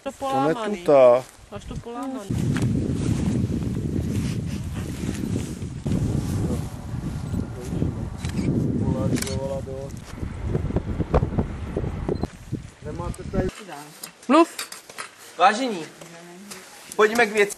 To polámaný. Netutá. Máš to polámaný. Polarizovala do... Nemáte tady... Mluv! Vážení, pojďme k věci.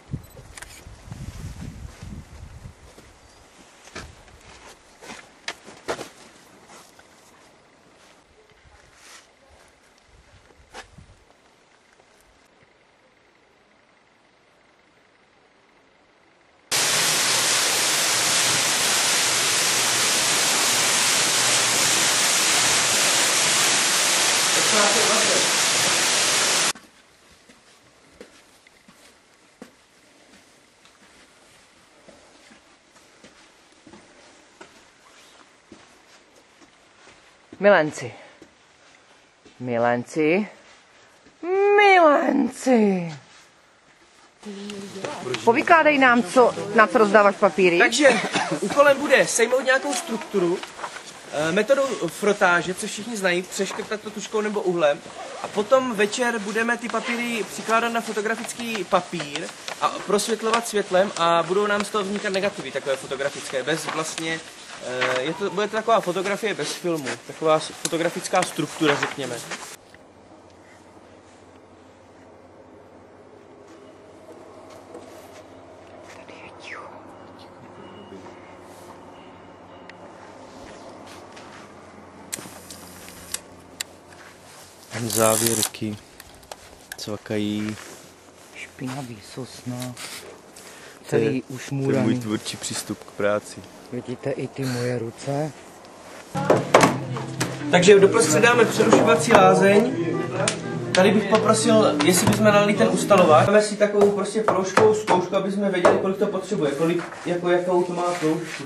Milenci. Milenci. Milenci. Povykládej nám, na co rozdáváš papíry. Takže úkolem bude sejmout nějakou strukturu, metodou frotáže, co všichni znají, přeškrtat to tužkou nebo uhlem. A potom večer budeme ty papíry přikládat na fotografický papír a prosvětlovat světlem a budou nám z toho vznikat negativy takové fotografické, bez vlastně, bude to taková fotografie bez filmu, taková fotografická struktura, řekněme. Závěrky cvakají. Špinavý sosna. Celý ušmůraný. To je můj tvůrčí přístup k práci. Vidíte i ty moje ruce? Takže doprostřed dáme přerušovací lázeň. Tady bych poprosil, jestli bychom nalili ten ustalovač. Dáme si takovou prostě proužkovou zkoušku, aby jsme věděli, kolik to potřebuje, kolik, jakou to má proužku.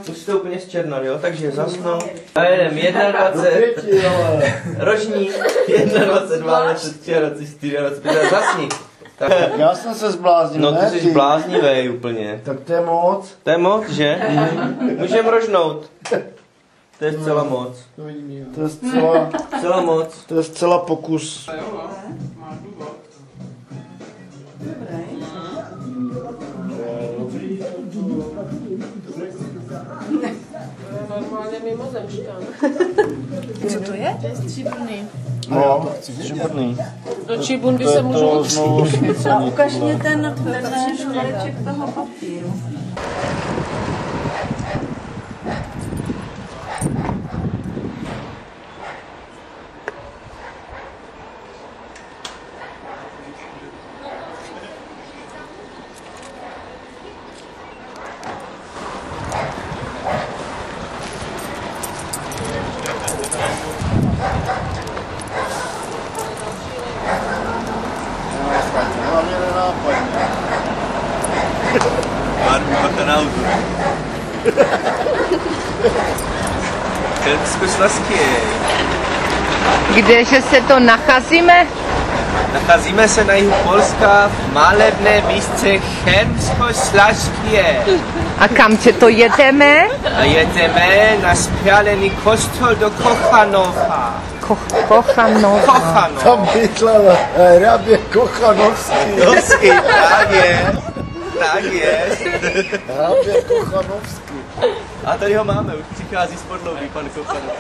Musíte úplně zčernat, jo? Takže zasnou. A jedem 21, ročník, 21, 22, 23, 24, 25, zasni. Tak. Já jsem se zbláznil, no, ne? ty jsi bláznivej úplně. Tak to je moc. To je moc, že? Můžeme rožnout. To je zcela moc. To je zcela moc. To je zcela pokus. Normálně mimozemšťan. Co to je? To je stříbrný. No, stříbrný. Do čibun by se můžu A ukaž mě ten škáleček toho papíru. Zkus lasky. Kdeže se to nacházíme? Nacházíme se na jihu Polska v malebné výšce Chełmsko-Śląskie. A kam tě to jedeme? A jedeme na spálený kostel do Kochanova. Kochanova. Tam bydlela hrabě Kochanovský. Tak je. Tak je. Hrabě Kochanovský. A tady ho máme, už přichází z podloubí, pan Kochanov.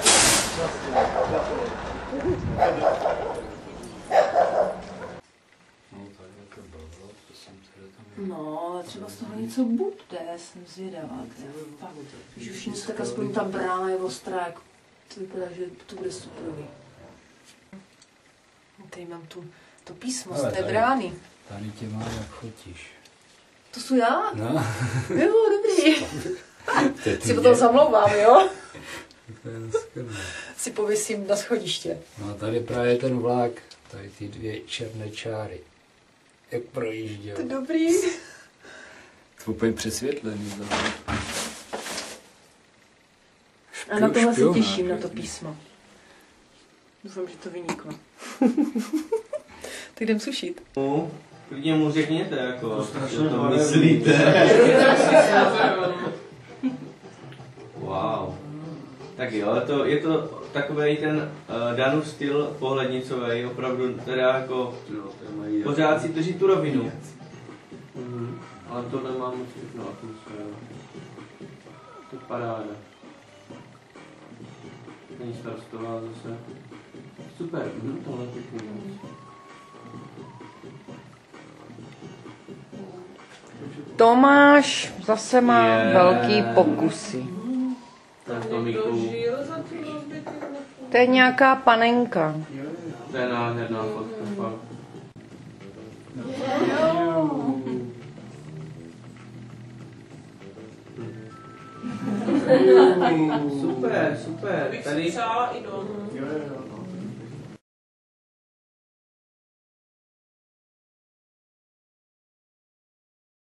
No, třeba z toho něco bude, jsem zvědavá. Když už nic, tak aspoň ta brána je ostrá, jako to vypadá, že to bude superový. Tady mám to písmo z té brány. Tady tě má, jak fotíš. To jsou já? No. Jo, dobrý. Si potom zamlouvám, jo? To je skvělé. Si pověsím na schodiště. No a tady právě ten vlak, tady ty dvě černé čáry. Jak projížděl. To je dobrý. To úplně přesvětlený. A na tohle se těším, na to písmo. Doufám, že to vyniklo. Tak jdem sušit. Klidně mu řekněte, jako, co to myslíte. Wow. Tak Tak jo, je to takový ten Danův styl pohlednicový, opravdu teda jako pořád si drží tu rovinu. Ale to nemá moc všechno atmosféru. To je paráda. Není starostová zase. Super, tohle pěkný. Tomáš zase má velký pokusy. Tak Tomíku. To je nějaká panenka. To je nádherná fotka, fakt. Super, super. Tady